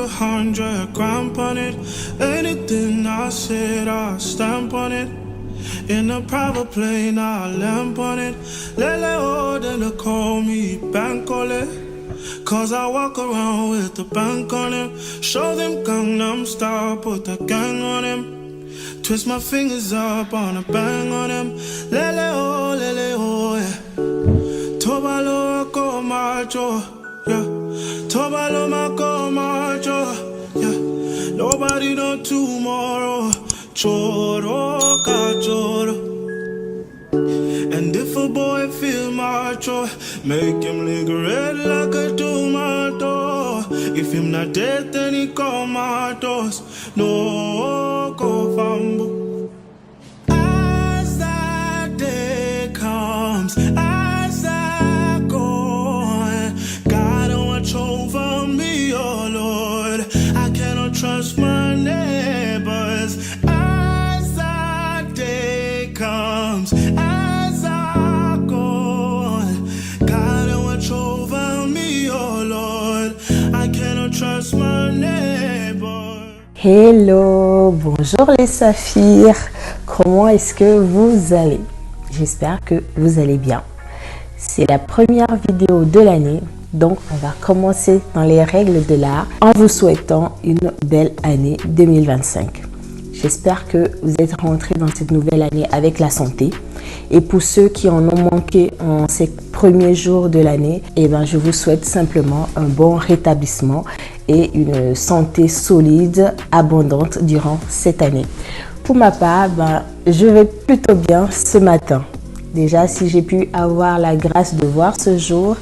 100 grand on it. Anything I said, I stamp on it. In a private plane, I lamp on it. Lele oh, then they call me Bankole. Cause I walk around with the bank on him. Show them Gangnam Style, put the gang on him. Twist my fingers up on a bang on him. Lele oh, yeah. Tobalo ko macho, yeah. Tobalo mako macho, yeah. Nobody know tomorrow. Choro ka choro. And if a boy feel macho, make him lick red like a tomato. If him not dead, then he comatose. No go fambo. As that day comes, as I go, God watch over me, oh Lord. I cannot trust my neighbors. As that day comes, as I go, God watch over me, oh Lord. I cannot trust my neighbor. Hello, bonjour les saphirs, comment est-ce que vous allez? J'espère que vous allez bien. C'est la première vidéo de l'année, donc on va commencer dans les règles de l'art en vous souhaitant une belle année 2025. J'espère que vous êtes rentrés dans cette nouvelle année avec la santé. Et pour ceux qui en ont manqué en ces premiers jours de l'année, eh ben, je vous souhaite simplement un bon rétablissement et une santé solide, abondante durant cette année. Pour ma part, je vais plutôt bien ce matin. Déjà, si j'ai pu avoir la grâce de voir ce jour,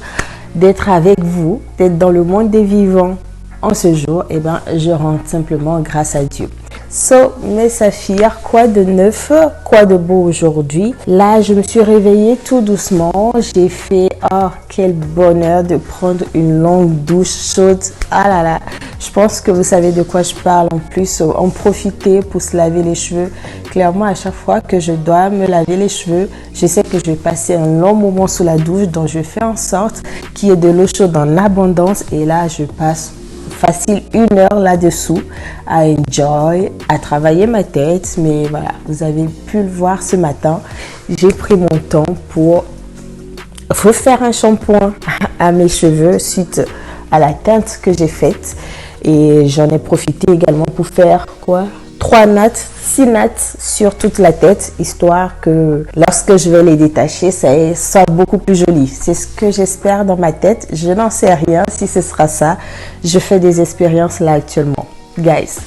d'être avec vous, d'être dans le monde des vivants en ce jour, eh ben, je rends simplement grâce à Dieu. So, mes saphirs, quoi de neuf, quoi de beau aujourd'hui? Là, je me suis réveillée tout doucement. J'ai fait, oh, quel bonheur de prendre une longue douche chaude. Ah là là, je pense que vous savez de quoi je parle. En plus, en profiter pour se laver les cheveux. Clairement, à chaque fois que je dois me laver les cheveux, je sais que je vais passer un long moment sous la douche. Donc, je fais en sorte qu'il y ait de l'eau chaude en abondance. Et là, je passe facile 1 heure là-dessous à enjoy, à travailler ma tête. Mais voilà, vous avez pu le voir ce matin. J'ai pris mon temps pour refaire un shampoing à mes cheveux suite à la teinte que j'ai faite. Et j'en ai profité également pour faire quoi? 3 nattes, 6 nattes sur toute la tête, histoire que lorsque je vais les détacher, ça soit beaucoup plus joli. C'est ce que j'espère dans ma tête. Je n'en sais rien si ce sera ça. Je fais des expériences là actuellement. Guys,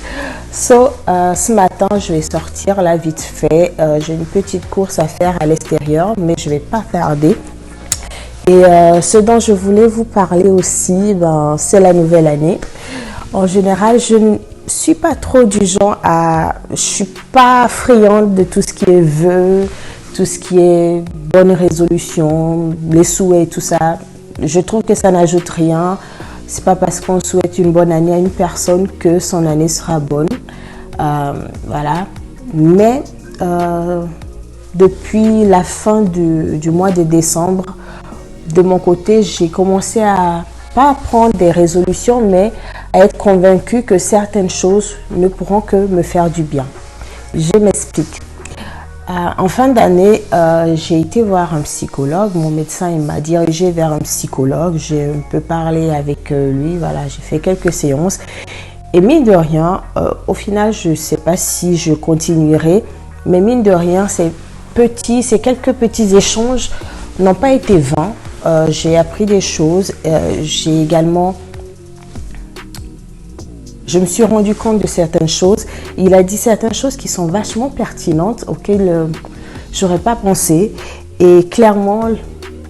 so, ce matin, je vais sortir là vite fait. J'ai une petite course à faire à l'extérieur, mais je ne vais pas tarder. Et ce dont je voulais vous parler aussi, c'est la nouvelle année. En général, je ne suis pas trop du genre je suis pas friande de tout ce qui est vœux, tout ce qui est bonne résolution, les souhaits et tout ça. Je trouve que ça n'ajoute rien. C'est pas parce qu'on souhaite une bonne année à une personne que son année sera bonne. Voilà. Mais depuis la fin du mois de décembre, de mon côté, j'ai commencé à pas prendre des résolutions, mais à être convaincue que certaines choses ne pourront que me faire du bien. Je m'explique. En fin d'année, j'ai été voir un psychologue. Mon médecin il m'a dirigé vers un psychologue. J'ai un peu parlé avec lui. Voilà, j'ai fait quelques séances. Et mine de rien, au final, je ne sais pas si je continuerai. Mais mine de rien, ces quelques petits échanges n'ont pas été vains. J'ai appris des choses. J'ai également... Je me suis rendu compte de certaines choses. Il a dit certaines choses qui sont vachement pertinentes, auxquelles je n'aurais pas pensé. Et clairement,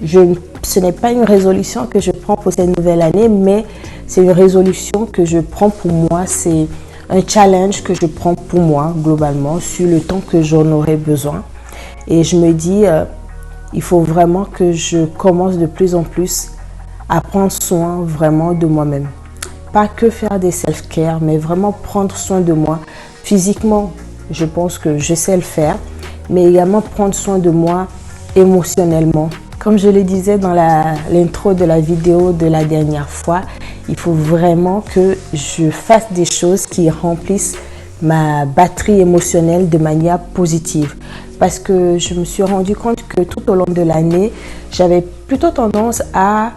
ce n'est pas une résolution que je prends pour cette nouvelle année, mais c'est une résolution que je prends pour moi. C'est un challenge que je prends pour moi, globalement, sur le temps que j'en aurai besoin. Et je me dis, il faut vraiment que je commence de plus en plus à prendre soin vraiment de moi-même. Pas que faire des self-care, mais vraiment prendre soin de moi. Physiquement, je pense que je sais le faire, mais également prendre soin de moi émotionnellement. Comme je le disais dans l'intro de la vidéo de la dernière fois, il faut vraiment que je fasse des choses qui remplissent ma batterie émotionnelle de manière positive. Parce que je me suis rendu compte que tout au long de l'année, j'avais plutôt tendance à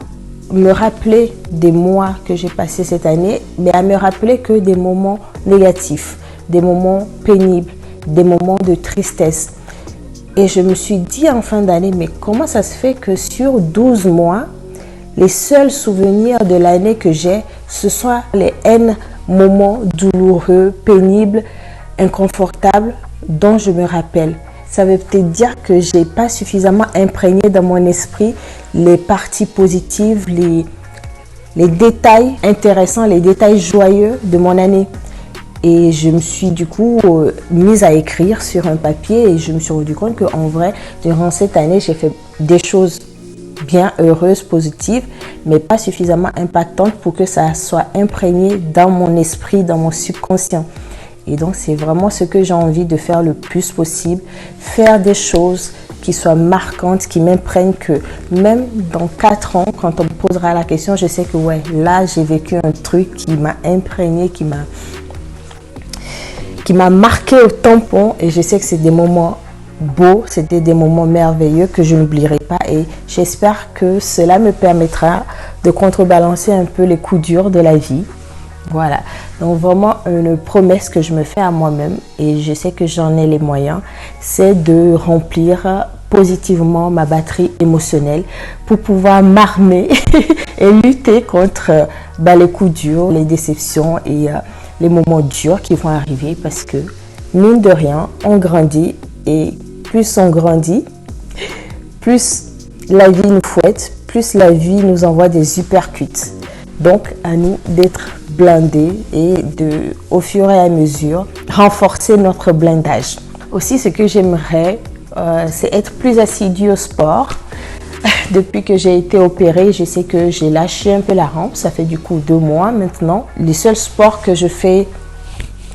me rappeler des mois que j'ai passés cette année, mais à me rappeler que des moments négatifs, des moments pénibles, des moments de tristesse. Et je me suis dit en fin d'année, mais comment ça se fait que sur 12 mois, les seuls souvenirs de l'année que j'ai, ce sont les N moments douloureux, pénibles, inconfortables dont je me rappelle. Ça veut peut-être dire que je n'ai pas suffisamment imprégné dans mon esprit les parties positives, les détails intéressants, les détails joyeux de mon année. Et je me suis du coup mise à écrire sur un papier et je me suis rendu compte qu'en vrai, durant cette année, j'ai fait des choses bien heureuses, positives, mais pas suffisamment impactantes pour que ça soit imprégné dans mon esprit, dans mon subconscient. Et donc, c'est vraiment ce que j'ai envie de faire le plus possible. Faire des choses qui soient marquantes, qui m'imprègnent, que même dans 4 ans, quand on me posera la question, je sais que ouais, là, j'ai vécu un truc qui m'a imprégné, qui m'a marqué au tampon. Et je sais que c'est des moments beaux, c'était des moments merveilleux que je n'oublierai pas. Et j'espère que cela me permettra de contrebalancer un peu les coups durs de la vie. Voilà, donc vraiment une promesse que je me fais à moi-même et je sais que j'en ai les moyens, c'est de remplir positivement ma batterie émotionnelle pour pouvoir m'armer et lutter contre les coups durs, les déceptions et les moments durs qui vont arriver parce que mine de rien, on grandit et plus on grandit, plus la vie nous fouette, plus la vie nous envoie des uppercuts. Donc, à nous d'être blindés et de, au fur et à mesure, renforcer notre blindage. Aussi, ce que j'aimerais, c'est être plus assidue au sport. Depuis que j'ai été opérée, je sais que j'ai lâché un peu la rampe. Ça fait du coup 2 mois maintenant. Les seuls sports que je fais,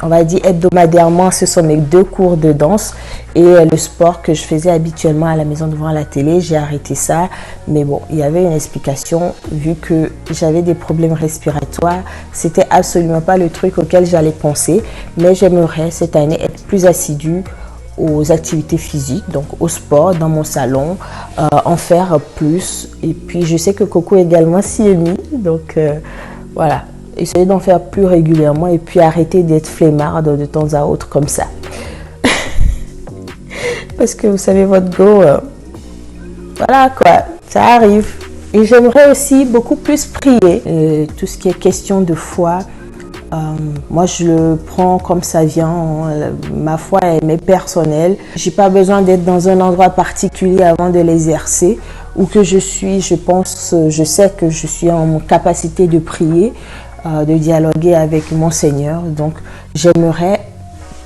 on va dire hebdomadairement, ce sont mes 2 cours de danse et le sport que je faisais habituellement à la maison devant la télé. J'ai arrêté ça, mais bon, il y avait une explication vu que j'avais des problèmes respiratoires. C'était absolument pas le truc auquel j'allais penser, mais j'aimerais cette année être plus assidue aux activités physiques, donc au sport dans mon salon, en faire plus. Et puis je sais que Coco également s'y est mis, donc voilà. Essayez d'en faire plus régulièrement et puis arrêter d'être flemmarde de temps à autre comme ça. Parce que vous savez, votre go, voilà quoi, ça arrive. Et j'aimerais aussi beaucoup plus prier. Tout ce qui est question de foi, moi je le prends comme ça vient. Ma foi est personnelle. J'ai pas besoin d'être dans un endroit particulier avant de l'exercer. Où que je suis, je sais que je suis en capacité de prier. De dialoguer avec mon Seigneur. Donc, j'aimerais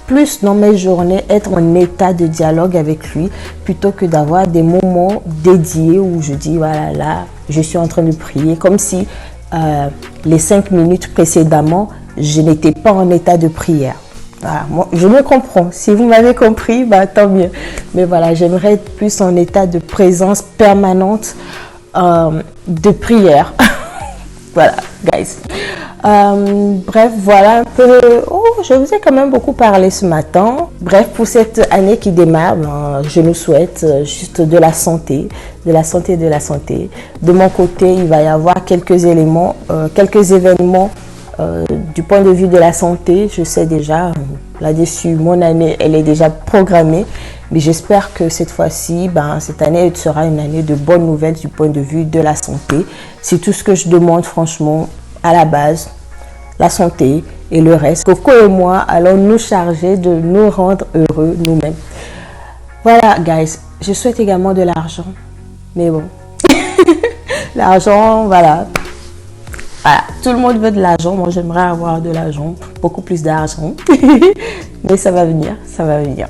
plus dans mes journées être en état de dialogue avec lui plutôt que d'avoir des moments dédiés où je dis, voilà, là, je suis en train de prier comme si les 5 minutes précédemment, je n'étais pas en état de prière. Voilà, moi, je me comprends. Si vous m'avez compris, bah, tant mieux. Mais voilà, j'aimerais être plus en état de présence permanente de prière. Voilà, guys. Bref, voilà un peu. Oh, je vous ai quand même beaucoup parlé ce matin. Bref, pour cette année qui démarre, je nous souhaite juste de la santé, de la santé, de la santé. De mon côté, il va y avoir quelques événements du point de vue de la santé. Je sais déjà, là-dessus, mon année, elle est déjà programmée. Mais j'espère que cette fois-ci, cette année sera une année de bonnes nouvelles du point de vue de la santé. C'est tout ce que je demande, franchement, à la base, la santé et le reste. Coco et moi allons nous charger de nous rendre heureux nous-mêmes. Voilà, guys. Je souhaite également de l'argent. Mais bon, l'argent, voilà. Voilà, tout le monde veut de l'argent. Moi, j'aimerais avoir de l'argent, beaucoup plus d'argent. Mais ça va venir, ça va venir.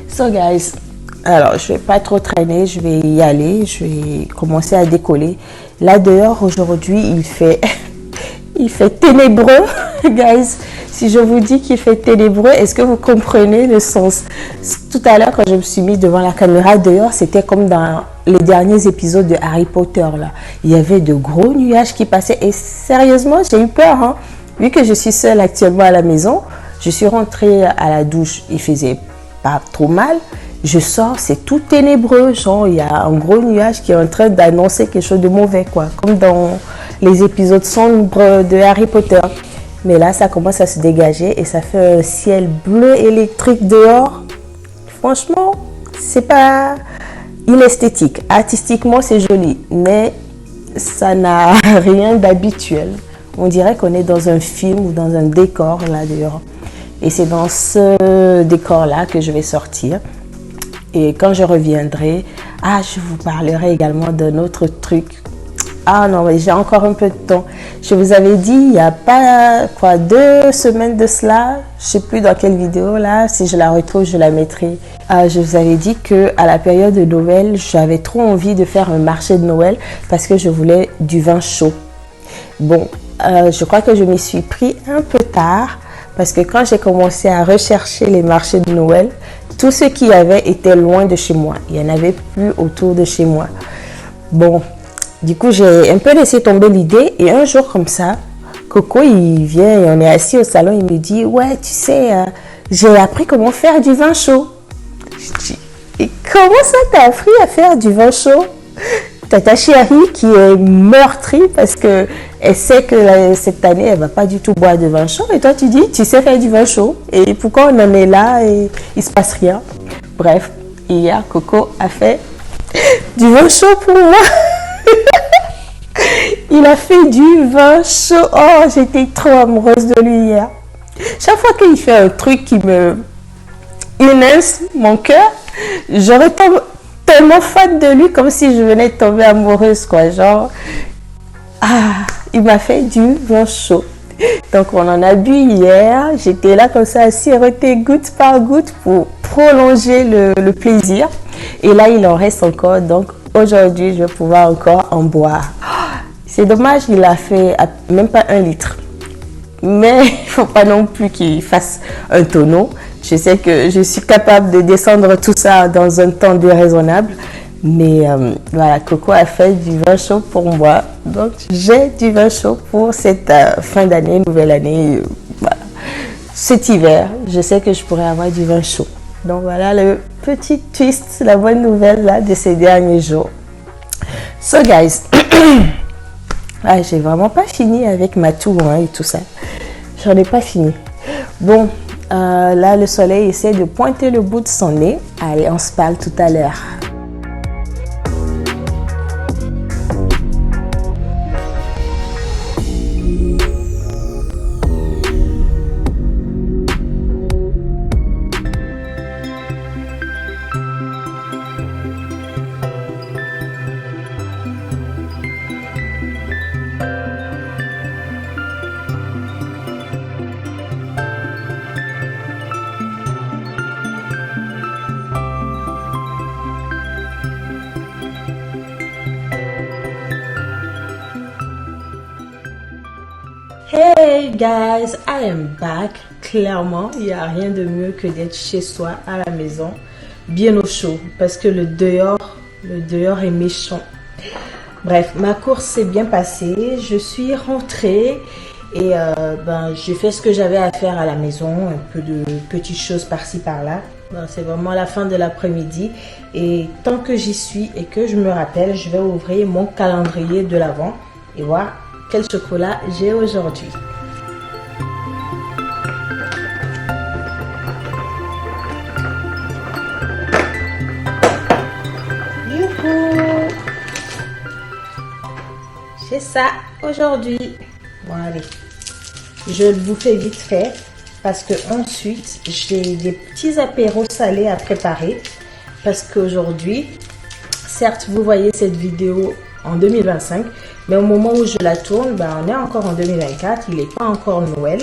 So guys, alors je vais pas trop traîner, je vais y aller, je vais commencer à décoller. Là dehors aujourd'hui, il il fait ténébreux. Guys, si je vous dis qu'il fait ténébreux, est-ce que vous comprenez le sens? Tout à l'heure, quand je me suis mis devant la caméra dehors, c'était comme dans les derniers épisodes de Harry Potter, là. Il y avait de gros nuages qui passaient. Et sérieusement, j'ai eu peur, hein. Vu que je suis seule actuellement à la maison, je suis rentrée à la douche. Il faisait pas trop mal. Je sors, c'est tout ténébreux. Genre, il y a un gros nuage qui est en train d'annoncer quelque chose de mauvais, quoi. Comme dans les épisodes sombres de Harry Potter. Mais là, ça commence à se dégager et ça fait un ciel bleu électrique dehors. Franchement, c'est pas inesthétique. Artistiquement, c'est joli, mais ça n'a rien d'habituel. On dirait qu'on est dans un film ou dans un décor là dehors. Et c'est dans ce décor-là que je vais sortir. Et quand je reviendrai, je vous parlerai également d'un autre truc. Ah non, mais j'ai encore un peu de temps. Je vous avais dit, il n'y a pas 2 semaines de cela, je ne sais plus dans quelle vidéo là, si je la retrouve, je la mettrai. Je vous avais dit qu'à la période de Noël, j'avais trop envie de faire un marché de Noël parce que je voulais du vin chaud. Bon, je crois que je m'y suis pris un peu tard parce que quand j'ai commencé à rechercher les marchés de Noël, tout ce qu'il y avait était loin de chez moi. Il n'y en avait plus autour de chez moi. Bon. Du coup, j'ai un peu laissé tomber l'idée et un jour comme ça, Coco, il vient et on est assis au salon, il me dit « Ouais, tu sais, j'ai appris comment faire du vin chaud. » Je dis « Et comment ça t'as appris à faire du vin chaud ?» T'as ta chérie qui est meurtrie parce qu'elle sait que cette année, elle ne va pas du tout boire de vin chaud. Et toi, tu dis « Tu sais faire du vin chaud. » Et pourquoi on en est là et il ne se passe rien? Bref, hier, Coco a fait du vin chaud pour moi. Il a fait du vin chaud. Oh, j'étais trop amoureuse de lui hier. Chaque fois qu'il fait un truc qui me émince mon cœur, j'aurais tellement fan de lui comme si je venais de tomber amoureuse, quoi. Genre, il m'a fait du vin chaud. Donc, on en a bu hier. J'étais là comme ça, siroter goutte par goutte pour prolonger le plaisir. Et là, il en reste encore. Donc, aujourd'hui, je vais pouvoir encore en boire. C'est dommage, il a fait même pas 1 litre. Mais il ne faut pas non plus qu'il fasse un tonneau. Je sais que je suis capable de descendre tout ça dans un temps déraisonnable. Mais voilà, Coco a fait du vin chaud pour moi. Donc, j'ai du vin chaud pour cette fin d'année, nouvelle année. Voilà. Cet hiver, je sais que je pourrais avoir du vin chaud. Donc, voilà le petit twist, la bonne nouvelle là, de ces derniers jours. So, guys, j'ai vraiment pas fini avec ma tour et tout ça. J'en ai pas fini. Bon, là, le soleil essaie de pointer le bout de son nez. Allez, on se parle tout à l'heure. Hey guys, I am back. Clairement, il n'y a rien de mieux que d'être chez soi, à la maison, bien au chaud, parce que le dehors est méchant. Bref, ma course s'est bien passée. Je suis rentrée et j'ai fait ce que j'avais à faire à la maison, un peu de petites choses par-ci par-là. C'est vraiment la fin de l'après-midi et tant que j'y suis et que je me rappelle, je vais ouvrir mon calendrier de l'Avent et voir quel chocolat j'ai aujourd'hui. Youhou! J'ai ça aujourd'hui. Bon allez, je le vous fais vite fait parce que ensuite j'ai des petits apéros salés à préparer parce qu'aujourd'hui, certes vous voyez cette vidéo en 2025, mais au moment où je la tourne, on est encore en 2024, il n'est pas encore Noël.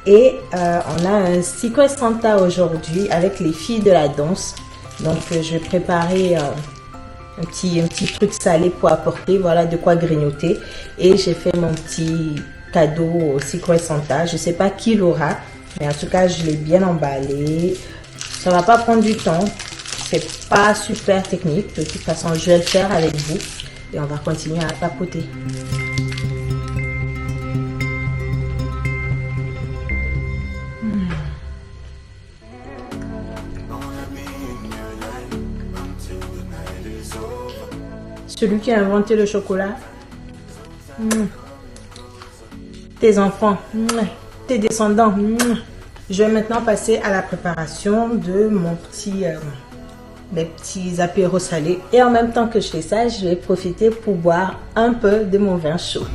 Et on a un Secret Santa aujourd'hui avec les filles de la danse. Donc je vais préparer un petit truc salé pour apporter, voilà de quoi grignoter. Et j'ai fait mon petit cadeau au Secret Santa. Je sais pas qui l'aura, mais en tout cas, je l'ai bien emballé. Ça va pas prendre du temps. C'est pas super technique. De toute façon, je vais le faire avec vous et on va continuer à papoter. Celui qui a inventé le chocolat, tes enfants, tes descendants. Je vais maintenant passer à la préparation de mon mes petits apéros salés. Et en même temps que je fais ça, je vais profiter pour boire un peu de mon vin chaud.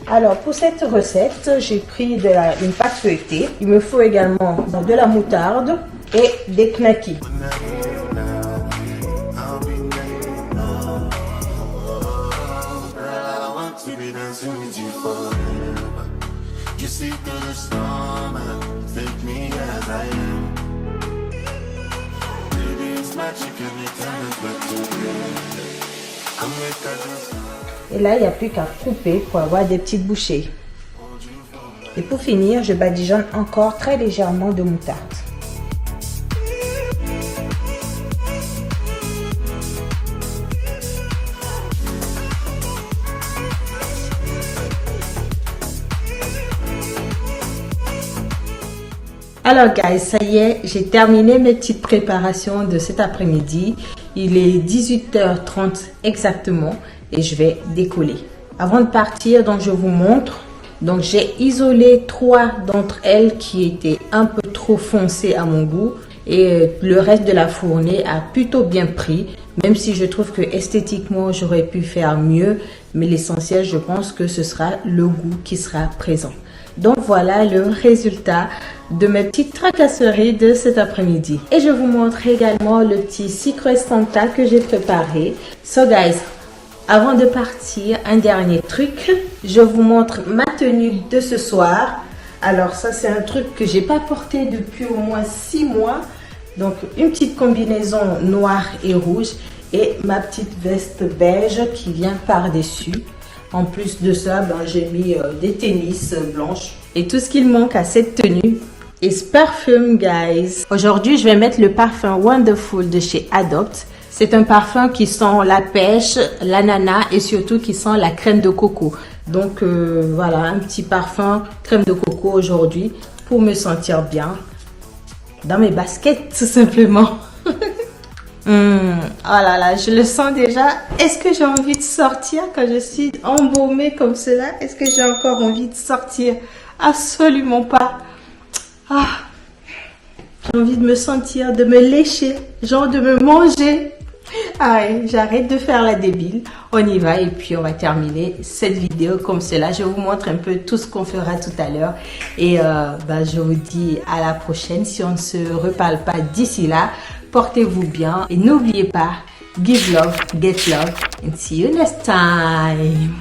Alors pour cette recette, j'ai pris une pâte feuilletée. Il me faut également de la moutarde et des knackis. Et là, il n'y a plus qu'à couper pour avoir des petites bouchées. Et pour finir, je badigeonne encore très légèrement de moutarde. Alors guys, ça y est, j'ai terminé mes petites préparations de cet après-midi. Il est 18h30 exactement et je vais décoller. Avant de partir, donc je vous montre. Donc j'ai isolé 3 d'entre elles qui étaient un peu trop foncées à mon goût et le reste de la fournée a plutôt bien pris. Même si je trouve que esthétiquement j'aurais pu faire mieux, mais l'essentiel je pense que ce sera le goût qui sera présent. Donc voilà le résultat de mes petites tracasseries de cet après-midi. Et je vous montre également le petit Secret Santa que j'ai préparé. So guys, avant de partir, un dernier truc. Je vous montre ma tenue de ce soir. Alors ça c'est un truc que j'ai pas porté depuis au moins 6 mois. Donc une petite combinaison noire et rouge et ma petite veste beige qui vient par-dessus. En plus de ça, j'ai mis des tennis blanches. Et tout ce qu'il manque à cette tenue is perfume, guys. Aujourd'hui, je vais mettre le parfum Wonderful de chez Adopt. C'est un parfum qui sent la pêche, l'ananas et surtout qui sent la crème de coco. Donc voilà, un petit parfum crème de coco aujourd'hui pour me sentir bien dans mes baskets tout simplement. Oh là là, je le sens déjà. Est-ce que j'ai envie de sortir quand je suis embaumée comme cela? Est-ce que j'ai encore envie de sortir? Absolument pas. Ah, j'ai envie de me sentir, de me lécher, genre de me manger. Allez, j'arrête de faire la débile. On y va et puis on va terminer cette vidéo comme cela. Je vous montre un peu tout ce qu'on fera tout à l'heure. Et je vous dis à la prochaine si on ne se reparle pas d'ici là. Portez-vous bien et n'oubliez pas, give love, get love and see you next time.